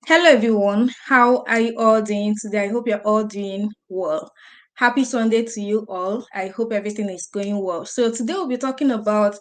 Hello everyone, how are you all doing today? I hope you're all doing well. Happy Sunday to you all. I hope everything is going well. So today we'll be talking about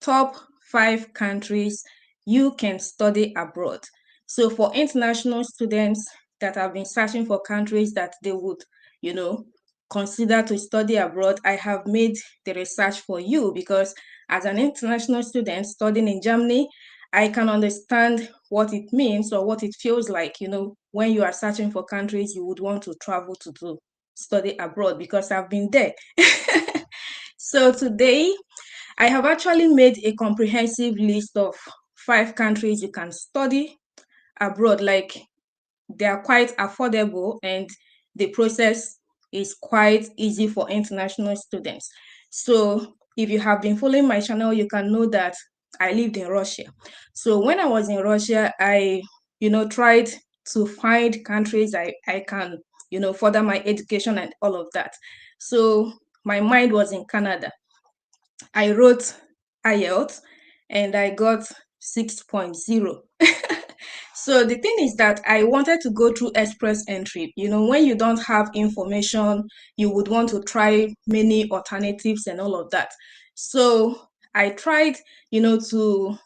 top 5 countries you can study abroad. So for international students that have been searching for countries that they would, you know, consider to study abroad, I have made the research for you because as an international student studying in Germany, I can understand what it means or what it feels like, when you are searching for countries you would want to travel to do study abroad because I've been there. So today I have actually made a comprehensive list of 5 countries you can study abroad. Like they are quite affordable and the process is quite easy for international students. So if you have been following my channel, you can know that I lived in Russia. So when I was in Russia, I, tried to find countries I can, further my education and all of that. So my mind was in Canada. I wrote IELTS and I got 6.0. So the thing is that I wanted to go through express entry. When you don't have information, you would want to try many alternatives and all of that. So I tried, to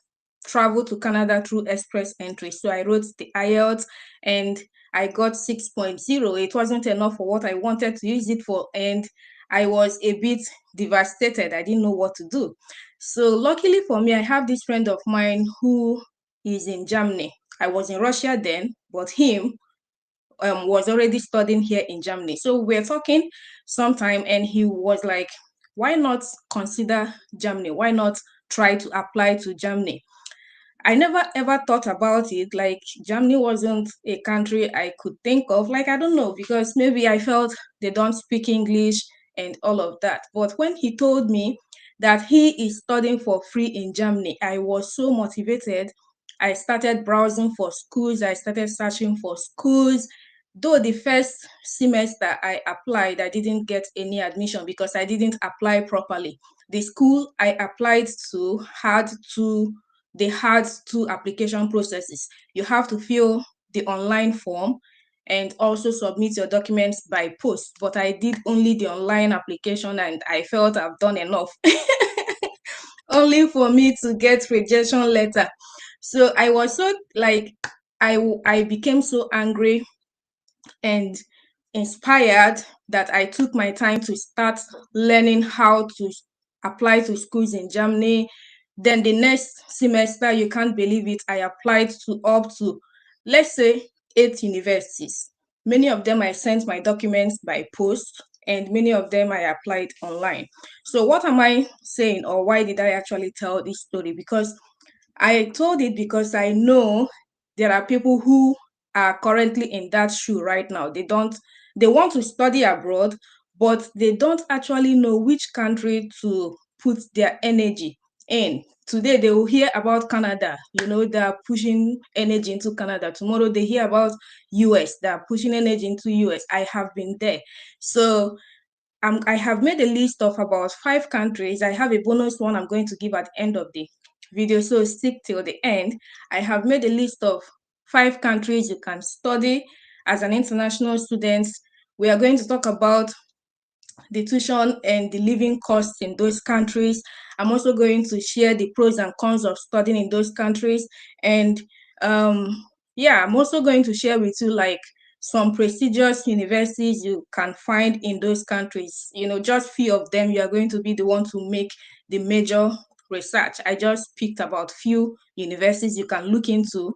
travel to Canada through express entry. So I wrote the IELTS and I got 6.0. It wasn't enough for what I wanted to use it for. And I was a bit devastated. I didn't know what to do. So luckily for me, I have this friend of mine who is in Germany. I was in Russia then, but him was already studying here in Germany. So we're talking sometime, and he was like, "Why not consider Germany? Why not try to apply to Germany?" I never ever thought about it. Like Germany wasn't a country I could think of. Like I don't know, because maybe I felt they don't speak English and all of that. But when he told me that he is studying for free in Germany, I was so motivated. I started browsing for schools. I started searching for schools. Though the first semester I applied, I didn't get any admission because I didn't apply properly. The school I applied to they had two application processes. You have to fill the online form and also submit your documents by post. But I did only the online application and I felt I've done enough, only for me to get rejection letter. So I was so like, I became so angry and inspired that I took my time to start learning how to apply to schools in Germany. Then the next semester, you can't believe it, I applied to up to, let's say, 8 universities. Many of them I sent my documents by post, and many of them I applied online. So, what am I saying, or why did I actually tell this story? Because I told it because I know there are people who are currently in that shoe right now. They want to study abroad, but they don't actually know which country to put their energy in. Today they will hear about Canada, they are pushing energy into Canada. Tomorrow they hear about US, they are pushing energy into US. I have been there. So I have made a list of about 5 countries. I have a bonus one I'm going to give at the end of the video, so stick till the end. I have made a list of 5 countries you can study as an international student. We are going to talk about the tuition and the living costs in those countries. I'm also going to share the pros and cons of studying in those countries. And yeah, I'm also going to share with you like some prestigious universities you can find in those countries. Just few of them, you are going to be the one to make the major research. I just picked about few universities you can look into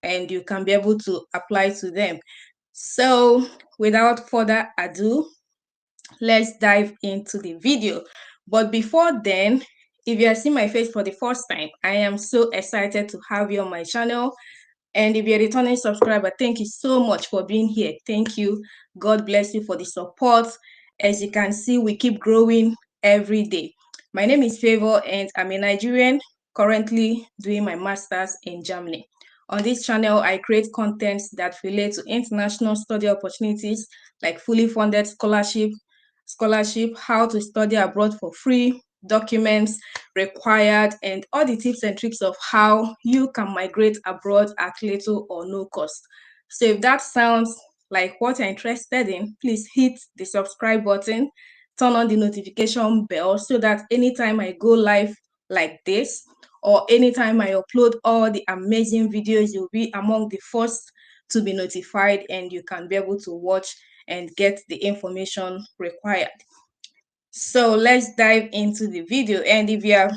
and you can be able to apply to them. So without further ado, let's dive into the video. But before then, if you are seeing my face for the first time, I am so excited to have you on my channel. And if you're a returning subscriber, thank you so much for being here. Thank you. God bless you for the support. As you can see, we keep growing every day. My name is Favor and I'm a Nigerian currently doing my master's in Germany. On this channel, I create content that relate to international study opportunities like fully funded scholarship, how to study abroad for free, documents required, and all the tips and tricks of how you can migrate abroad at little or no cost. So if that sounds like what you're interested in, please hit the subscribe button, turn on the notification bell so that anytime I go live like this, or anytime I upload all the amazing videos, you'll be among the first to be notified, and you can be able to watch and get the information required. So let's dive into the video. And if you are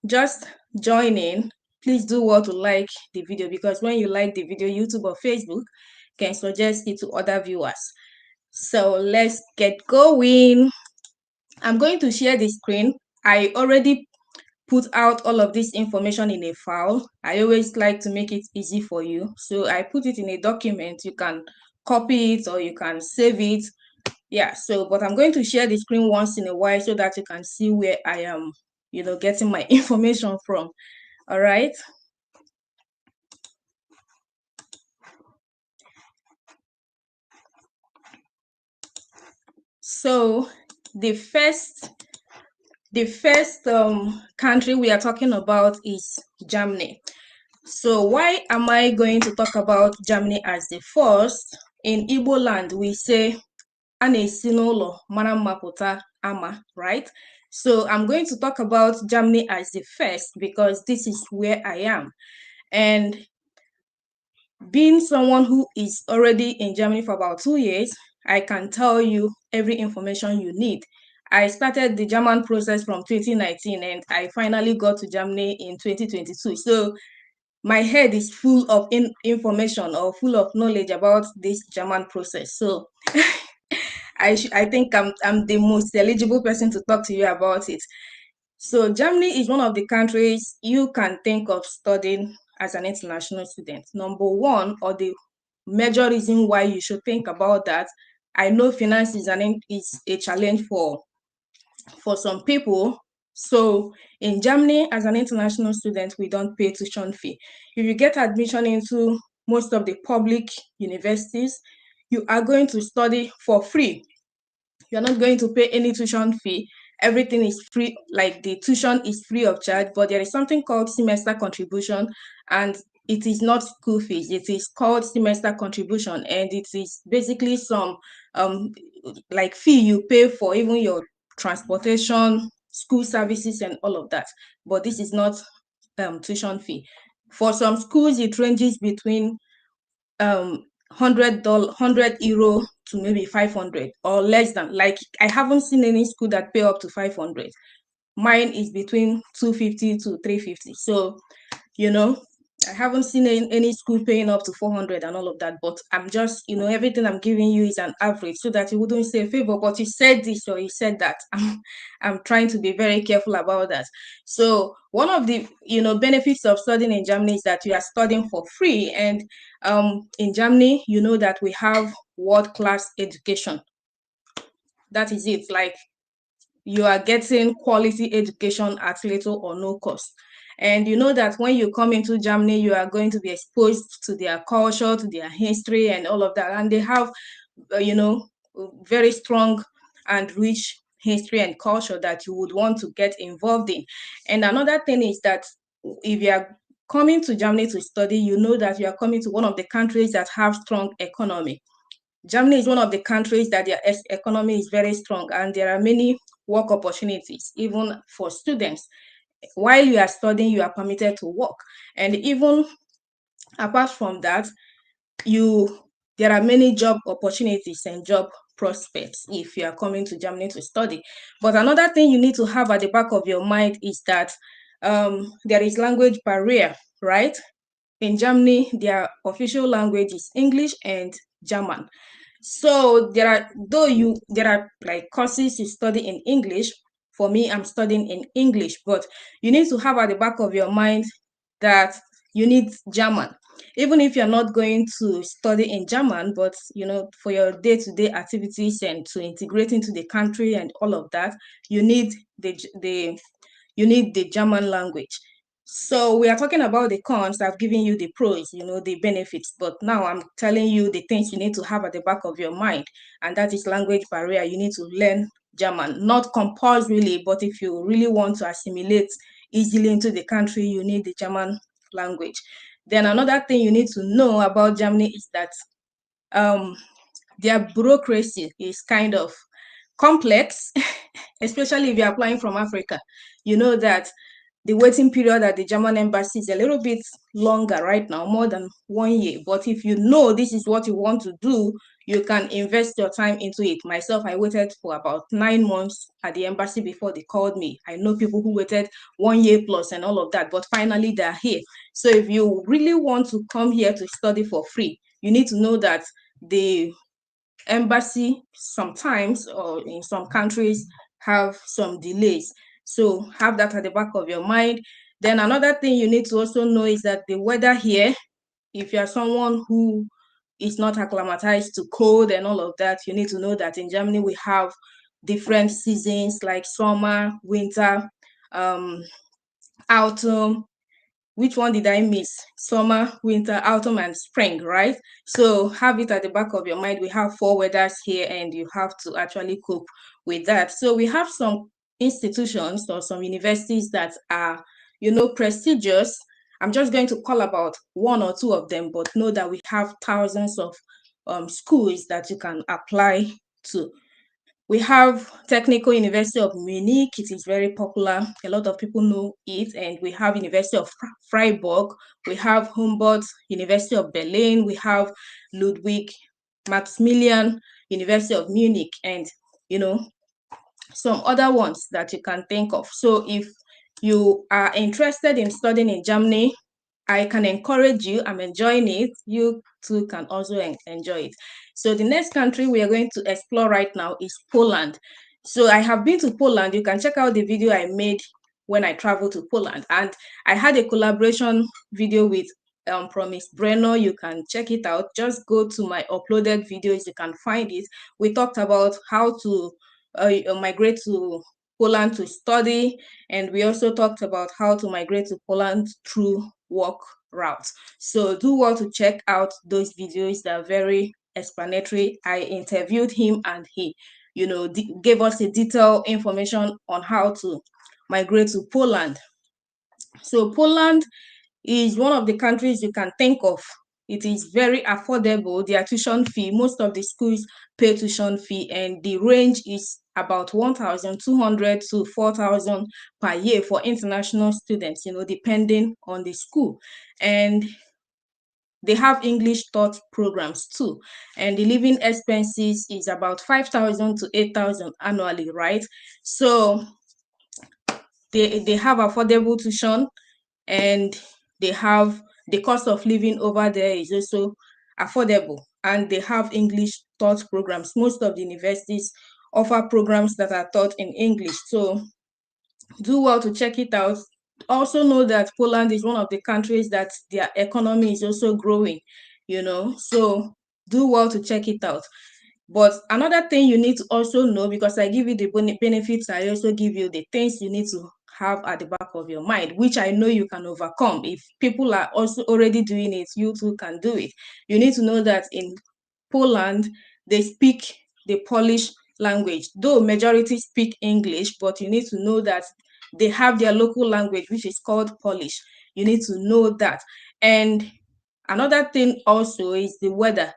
just joining, please do what to like the video, because when you like the video, YouTube or Facebook can suggest it to other viewers. So let's get going. I'm going to share the screen. I already put out all of this information in a file. I always like to make it easy for you. So I put it in a document. You can copy it or you can save it. Yeah, so but I'm going to share the screen once in a while so that you can see where I am, getting my information from. All right. So the first country we are talking about is Germany. So why am I going to talk about Germany as the first? In Igbo land, we say "Ana-esi n'ụlọ mara mma pụta ama," right? So I'm going to talk about Germany as the first because this is where I am. And being someone who is already in Germany for about 2 years, I can tell you every information you need. I started the German process from 2019 and I finally got to Germany in 2022. So my head is full of information or full of knowledge about this German process. So I think I'm the most eligible person to talk to you about it. So Germany is one of the countries you can think of studying as an international student. Number one, or the major reason why you should think about that, I know finance is a challenge for some people. So in Germany, as an international student, we don't pay tuition fee. If you get admission into most of the public universities, you are going to study for free. You're not going to pay any tuition fee. Everything is free, like the tuition is free of charge, but there is something called semester contribution, and it is not school fees. It is called semester contribution, and it is basically some like fee you pay for even your transportation, school services, and all of that. But this is not tuition fee. For some schools, it ranges between €100 to maybe 500 or less than. Like, I haven't seen any school that pay up to 500. Mine is between 250 to 350. So I haven't seen any school paying up to 400 and all of that, but I'm just, everything I'm giving you is an average so that you wouldn't say Favor, but you said this or you said that. I'm trying to be very careful about that. So one of the, benefits of studying in Germany is that you are studying for free. And in Germany, you know that we have world-class education. That is it. Like, you are getting quality education at little or no cost. And you know that when you come into Germany, you are going to be exposed to their culture, to their history, and all of that. And they have, very strong and rich history and culture that you would want to get involved in. And another thing is that if you are coming to Germany to study, you know that you are coming to one of the countries that have strong economy. Germany is one of the countries that their economy is very strong, and there are many work opportunities, even for students. While you are studying, you are permitted to work. And even apart from that, there are many job opportunities and job prospects if you are coming to Germany to study. But another thing you need to have at the back of your mind is that there is language barrier, right? In Germany, their official language is English and German. So there are like courses you study in English. For me, I'm studying in English, but you need to have at the back of your mind that you need German. Even if you're not going to study in German, but for your day-to-day activities and to integrate into the country and all of that, you need the German language. So we are talking about the cons. I've given you the pros, the benefits, but now I'm telling you the things you need to have at the back of your mind, and that is language barrier. You need to learn German, not compulsorily, but if you really want to assimilate easily into the country, you need the German language. Then another thing you need to know about Germany is that their bureaucracy is kind of complex, especially if you're applying from Africa. You know that the waiting period at the German embassy is a little bit longer right now, more than 1 year. But if you know this is what you want to do, you can invest your time into it. Myself, I waited for about 9 months at the embassy before they called me. I know people who waited 1 year plus and all of that, but finally they're here. So if you really want to come here to study for free, you need to know that the embassy sometimes, or in some countries, have some delays. So have that at the back of your mind. Then another thing you need to also know is that the weather here, if you are someone who is not acclimatized to cold and all of that, you need to know that in Germany we have different seasons like summer, winter, autumn. Which one did I miss? Summer, winter, autumn, and spring, right? So have it at the back of your mind. We have 4 weathers here, and you have to actually cope with that. So we have some institutions or some universities that are, prestigious. I'm just going to call about 1 or 2 of them, but know that we have thousands of schools that you can apply to. We have Technical University of Munich. It is very popular. A lot of people know it. And we have University of Freiburg. We have Humboldt University of Berlin. We have Ludwig Maximilian University of Munich, and some other ones that you can think of. So if you are interested in studying in Germany, I can encourage you. I'm enjoying it. You too can also enjoy it. So the next country we are going to explore right now is Poland. So I have been to Poland. You can check out the video I made when I traveled to Poland. And I had a collaboration video with Promise Brenner. You can check it out. Just go to my uploaded videos. You can find it. We talked about how to migrate to Poland to study, and we also talked about how to migrate to Poland through work routes. So do well to check out those videos. That are very explanatory. I interviewed him, and he, gave us a detailed information on how to migrate to Poland. So Poland is one of the countries you can think of. It is very affordable. Their tuition fee, most of the schools pay tuition fee, and the range is about 1,200 to 4,000 per year for international students, depending on the school. And they have English taught programs too. And the living expenses is about 5,000 to 8,000 annually, right? So they have affordable tuition, and they have the cost of living over there is also affordable, and they have English taught programs. Most of the universities offer programs that are taught in English. So do well to check it out. Also know that Poland is one of the countries that their economy is also growing, so do well to check it out. But another thing you need to also know, because I give you the benefits, I also give you the things you need to have at the back of your mind, which I know you can overcome. If people are also already doing it, you too can do it. You need to know that in Poland, they speak the Polish language, though majority speak English, but you need to know that they have their local language, which is called Polish. You need to know that. And another thing also is the weather.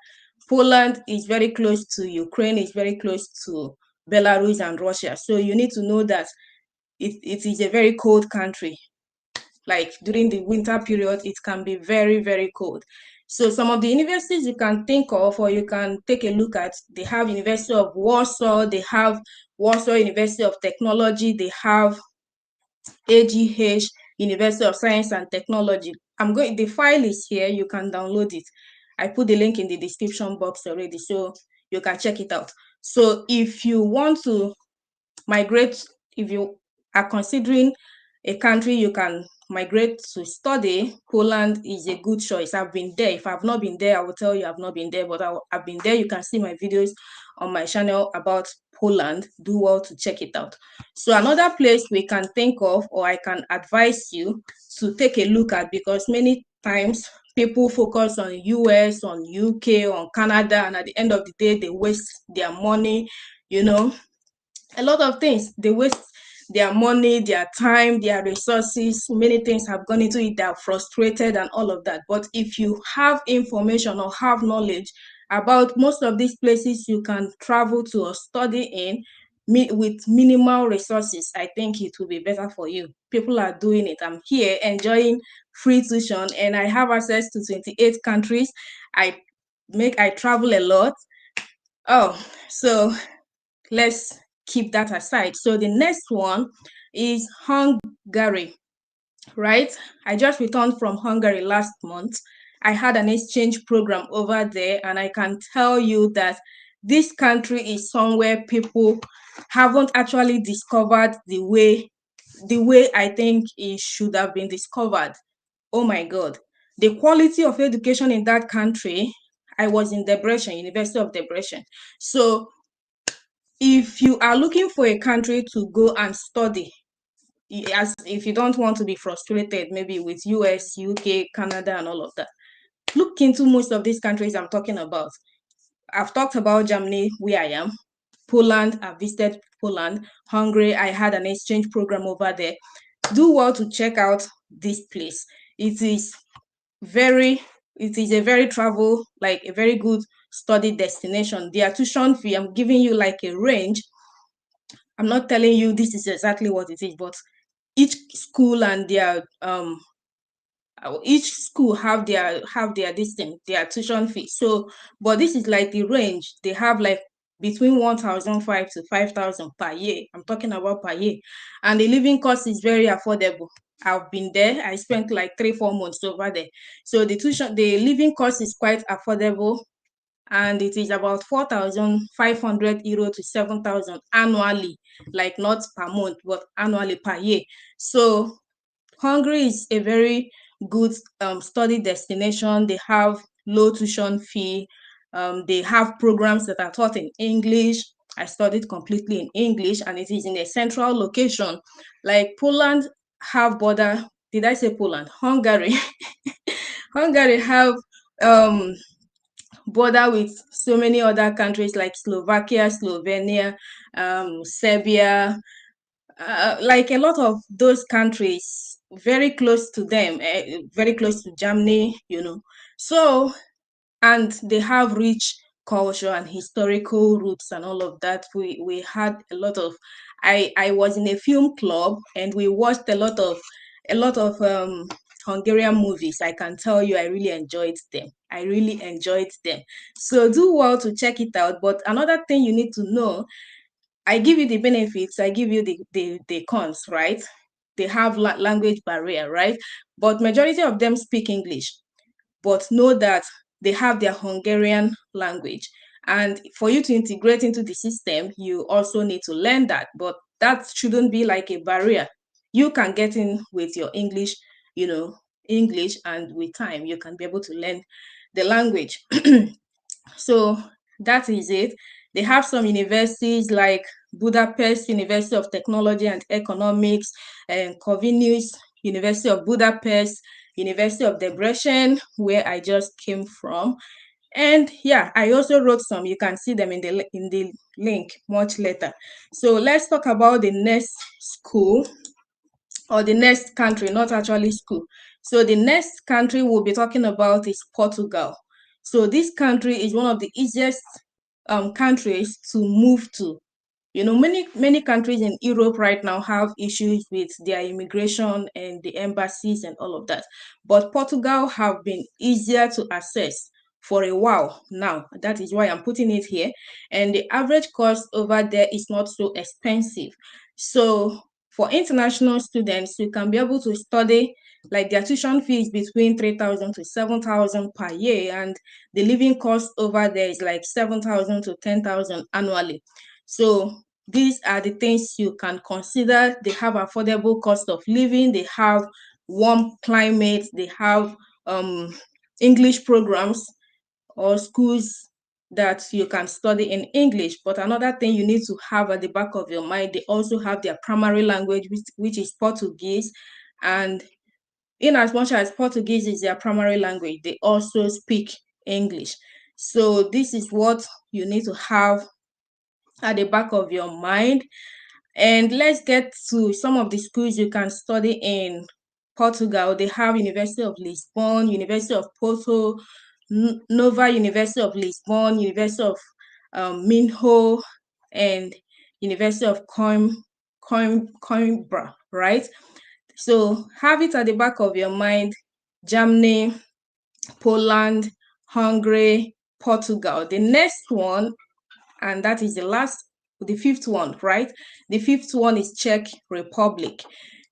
Poland is very close to Ukraine, is very close to Belarus and Russia. So you need to know that it is a very cold country. Like during the winter period, it can be very, very cold. So some of the universities you can think of, or you can take a look at, they have University of Warsaw, they have Warsaw University of Technology, they have AGH, University of Science and Technology. The file is here, you can download it. I put the link in the description box already, so you can check it out. So if you want to migrate, if you are considering a country you can migrate to study, Poland is a good choice. I've been there. If I've not been there, I will tell you I've not been there, but I've been there. You can see my videos on my channel about Poland, do well to check it out. So another place we can think of, or I can advise you to take a look at, because many times people focus on US, on UK, on Canada, and at the end of the day, they waste their money, a lot of things. They waste their money, their time, their resources. Many things have gone into it. They're frustrated and all of that. But if you have information or have knowledge about most of these places you can travel to or study in, with minimal resources, I think it will be better for you. People are doing it. I'm here enjoying free tuition, and I have access to 28 countries. I travel a lot. So let's keep that aside. So the next one is Hungary, right? I just returned from Hungary last month. I had an exchange program over there, and I can tell you that this country is somewhere people haven't actually discovered the way I think it should have been discovered. Oh my God. The quality of education in that country, I was in Debrecen, University of Debrecen. So if you are looking for a country to go and study, as if you don't want to be frustrated maybe with US, UK, Canada, and all of that, look into most of these countries I'm talking about. I've talked about Germany, where I am. Poland, I visited Poland. Hungary, I had an exchange program over there. Do well to check out this place. It is a very travel, like a very good study destination. Their tuition fee, I'm giving you like a range. I'm not telling you this is exactly what it is, but each school and each school have their their tuition fee. So, but this is like the range. They have like between 1,500 to 5,000 per year. I'm talking about per year. And the living cost is very affordable. I've been there. I spent like 3-4 months over there. So the living cost is quite affordable, and it is about 4,500 euro to 7,000 annually, like not per month, but annually per year. So Hungary is a very good study destination. They have low tuition fee. They have programs that are taught in English. I studied completely in English, and it is in a central location. Like Poland have border. Did I say Poland? Hungary. Hungary have border with so many other countries like Slovakia, Slovenia, Serbia, like a lot of those countries, very close to them, very close to Germany, So, and they have rich culture and historical roots and all of that. We had a lot of, I was in a film club, and we watched a lot of Hungarian movies. I can tell you, I really enjoyed them. I really enjoyed them. So do well to check it out. But another thing you need to know, I give you the benefits, I give you the cons, right? They have language barrier, right? But majority of them speak English, but know that they have their Hungarian language. And for you to integrate into the system, you also need to learn that. But that shouldn't be like a barrier. You can get in with your English, English, and with time, you can be able to learn the language. So that is it. They have some universities like Budapest University of Technology and Economics, and Corvinus University of Budapest, University of Debrecen, where I just came from. And yeah, I also wrote some. You can see them in the link much later. So let's talk about the next school, or the next country, not actually school. So the next country we'll be talking about is Portugal. So this country is one of the easiest countries to move to. Many countries in Europe right now have issues with their immigration and the embassies and all of that. But Portugal have been easier to access for a while now. That is why I'm putting it here. And the average cost over there is not so expensive. So for international students, you can be able to study, like their tuition fees between 3,000 to 7,000 per year, and the living cost over there is like 7,000 to 10,000 annually. So these are the things you can consider. They have affordable cost of living, they have warm climate, they have English programs or schools that you can study in English. But another thing you need to have at the back of your mind, they also have their primary language, which is Portuguese. And in as much as Portuguese is their primary language, they also speak English. So this is what you need to have at the back of your mind. And let's get to some of the schools you can study in Portugal. They have University of Lisbon, University of Porto, Nova University of Lisbon, University of Minho, and University of Coimbra, right? So have it at the back of your mind. Germany, Poland, Hungary, Portugal. The next one, and that is the fifth one, right? The fifth one is Czech Republic.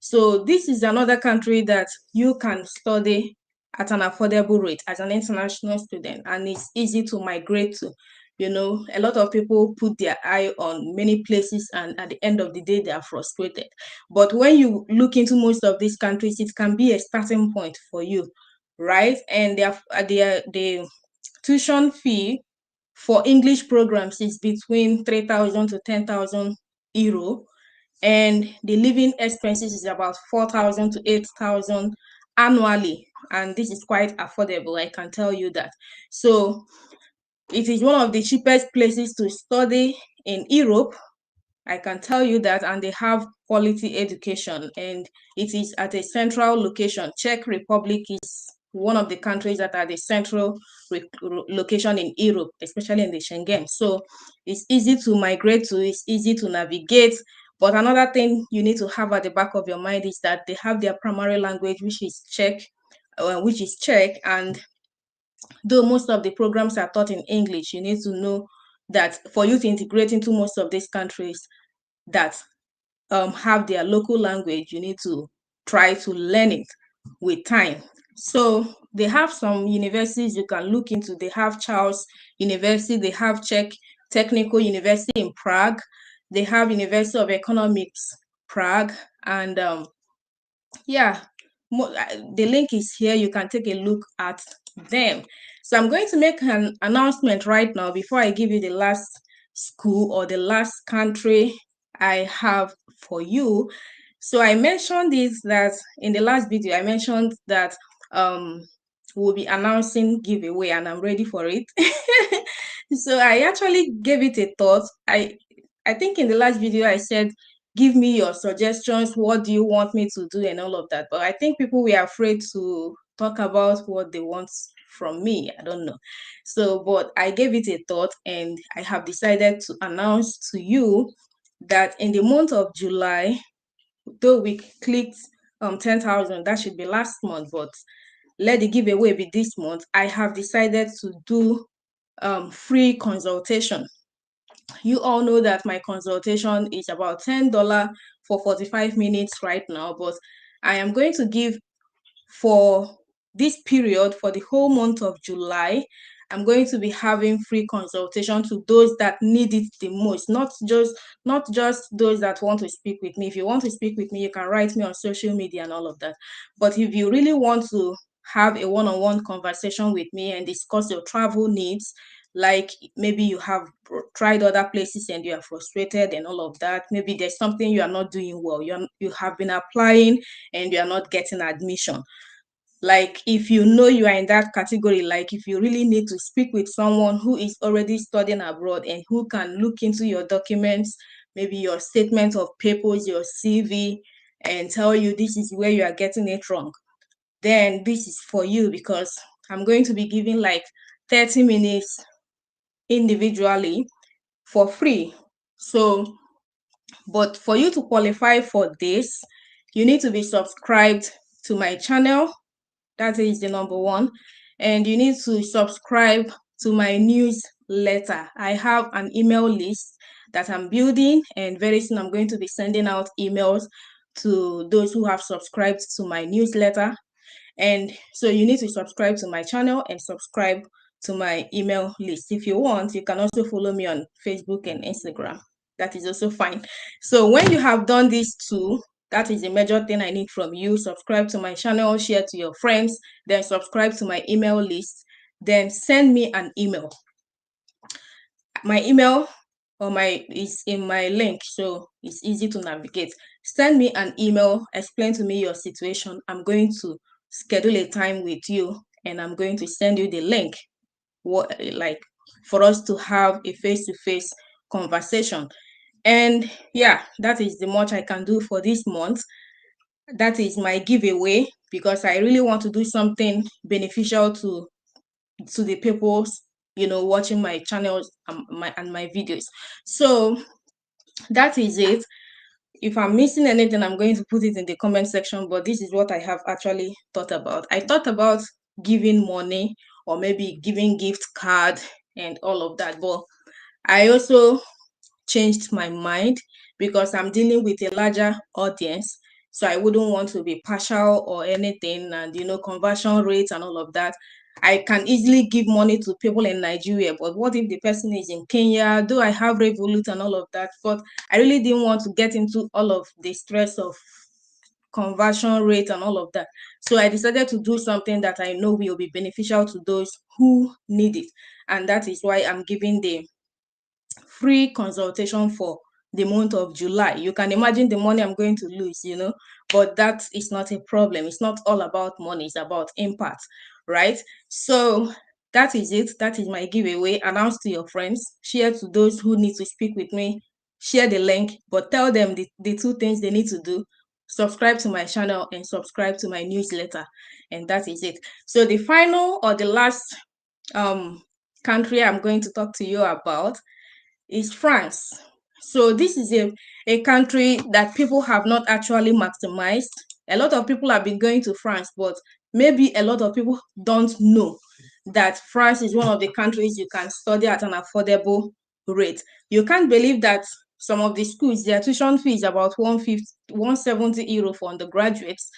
So this is another country that you can study at an affordable rate as an international student, and it's easy to migrate to. You know, a lot of people put their eye on many places, and at the end of the day, they are frustrated. But when you look into most of these countries, it can be a starting point for you, right? And the tuition fee for English programs is between 3,000 to 10,000 euro, and the living expenses is about 4,000 to 8,000 annually, and this is quite affordable, I can tell you that. So it is one of the cheapest places to study in Europe, I can tell you that, and they have quality education, and it is at a central location. Czech Republic is one of the countries that are the central location in Europe, especially in the Schengen. So it's easy to migrate to, it's easy to navigate. But another thing you need to have at the back of your mind is that they have their primary language, which is Czech, and though most of the programs are taught in English, you need to know that for you to integrate into most of these countries that have their local language, you need to try to learn it with time. So they have some universities you can look into. They have Charles University, they have Czech Technical University in Prague, they have University of Economics Prague, and yeah, the link is here. You can take a look at them. So I'm going to make an announcement right now before I give you the last school or the last country I have for you. So I mentioned this, that in the last video I mentioned that we'll be announcing giveaway, and I'm ready for it. So I actually gave it a thought. I think in the last video I said, give me your suggestions, what do you want me to do, and all of that. But I think people were afraid to talk about what they want from me. I don't know. So, but I gave it a thought, and I have decided to announce to you that in the month of July, though we clicked 10,000, that should be last month, but let the giveaway be this month. I have decided to do free consultation. You all know that my consultation is about $10 for 45 minutes right now, but I am going to give, for this period, for the whole month of July, I'm going to be having free consultation to those that need it the most, not just those that want to speak with me. If you want to speak with me, you can write me on social media and all of that. But if you really want to have a one-on-one conversation with me and discuss your travel needs, like maybe you have tried other places and you are frustrated and all of that, maybe there's something you are not doing well, you have been applying and you are not getting admission, like if you know you are in that category, like if you really need to speak with someone who is already studying abroad and who can look into your documents, maybe your statement of papers, your CV, and tell you this is where you are getting it wrong, then this is for you, because I'm going to be giving like 30 minutes individually for free. So, but for you to qualify for this, you need to be subscribed to my channel. That is the number one. And you need to subscribe to my newsletter. I have an email list that I'm building, and very soon I'm going to be sending out emails to those who have subscribed to my newsletter. And so you need to subscribe to my channel and subscribe to my email list. If you want, you can also follow me on Facebook and Instagram. That is also fine. So when you have done these two, that is the major thing I need from you. Subscribe to my channel, share to your friends, then subscribe to my email list, then send me an email. My email or my is in my link, so it's easy to navigate. Send me an email, explain to me your situation. I'm going to schedule a time with you, and I'm going to send you the link, what like for us to have a face-to-face conversation. And yeah, that is the much I can do for this month. That is my giveaway, because I really want to do something beneficial to the people, watching my channels and my videos. So that is it. If I'm missing anything, I'm going to put it in the comment section, but this is what I have actually thought about. I thought about giving money, or maybe giving gift card and all of that, but I also changed my mind, because I'm dealing with a larger audience. So I wouldn't want to be partial or anything, and conversion rates and all of that. I can easily give money to people in Nigeria, but what if the person is in Kenya? Do I have Revolut and all of that? But I really didn't want to get into all of the stress of conversion rate and all of that. So I decided to do something that I know will be beneficial to those who need it. And that is why I'm giving the free consultation for the month of July. You can imagine the money I'm going to lose, but that is not a problem. It's not all about money, it's about impact, right? So that is it. That is my giveaway. Announce to your friends, share to those who need to speak with me, share the link, but tell them the two things they need to do: subscribe to my channel and subscribe to my newsletter. And that is it. So the final, or the last country I'm going to talk to you about is France. So this is a country that people have not actually maximized. A lot of people have been going to France, but maybe a lot of people don't know that France is one of the countries you can study at an affordable rate. You can't believe that some of the schools, their tuition fee is about 150, 170 euro for undergraduates,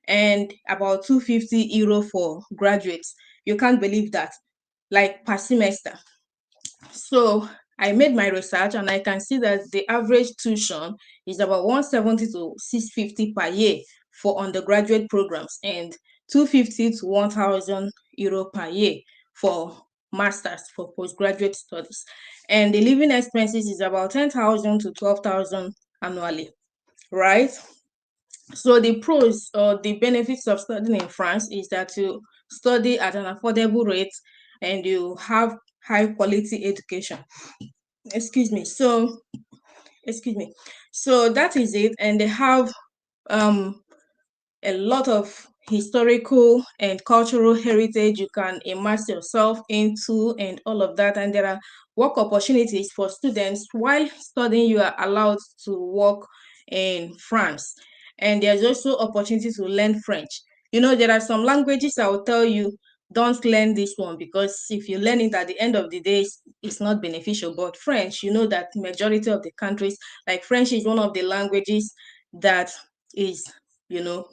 and about 250 euro for graduates. You can't believe that, like per semester. So I made my research, and I can see that the average tuition is about 170 to 650 per year for undergraduate programs, and 250 to 1,000 euro per year for masters, for postgraduate studies. And the living expenses is about 10,000 to 12,000 annually, right? So the pros or the benefits of studying in France is that you study at an affordable rate, and you have high quality education. Excuse me. Excuse me. So that is it. And they have um a lot of historical and cultural heritage you can immerse yourself into, and all of that. And there are work opportunities for students. While studying, you are allowed to work in France. And there's also opportunity to learn French. There are some languages I will tell you, don't learn this one, because if you learn it at the end of the day, it's not beneficial. But French, that majority of the countries, like French is one of the languages that is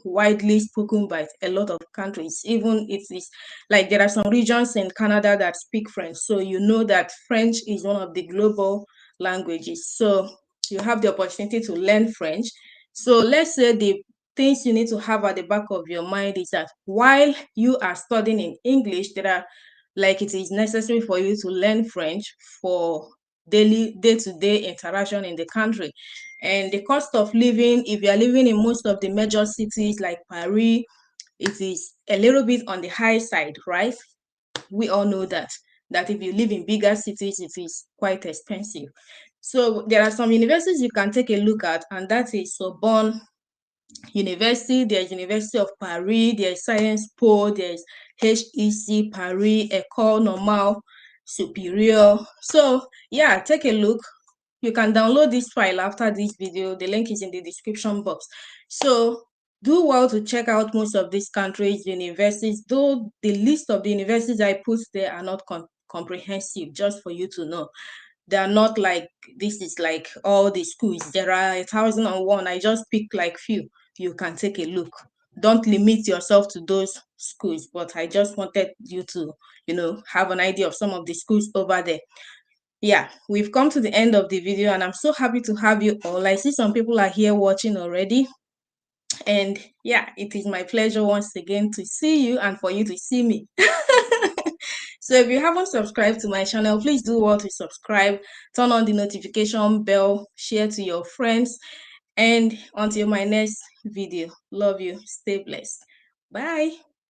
widely spoken by a lot of countries. Even it is like there are some regions in Canada that speak French. So that French is one of the global languages. So you have the opportunity to learn French. So let's say the things you need to have at the back of your mind is that while you are studying in English, it is necessary for you to learn French for daily day-to-day interaction in the country. And the cost of living, if you are living in most of the major cities like Paris, it is a little bit on the high side, right? We all know that if you live in bigger cities, it is quite expensive. So there are some universities you can take a look at, and that is Sorbonne University, there's University of Paris, there's Sciences Po, there's HEC Paris, École Normale Supérieure. So yeah, take a look. You can download this file after this video. The link is in the description box. So do well to check out most of these countries' universities, though the list of the universities I put there are not comprehensive, just for you to know. They are not like, this is like all the schools. There are 1,001. I just picked like few. You can take a look. Don't limit yourself to those schools, but I just wanted you to, have an idea of some of the schools over there. Yeah, we've come to the end of the video, and I'm so happy to have you all. I see some people are here watching already. And yeah, it is my pleasure once again to see you and for you to see me. So if you haven't subscribed to my channel, please do well to subscribe, turn on the notification bell, share to your friends, and until my next video, love you, stay blessed. Bye.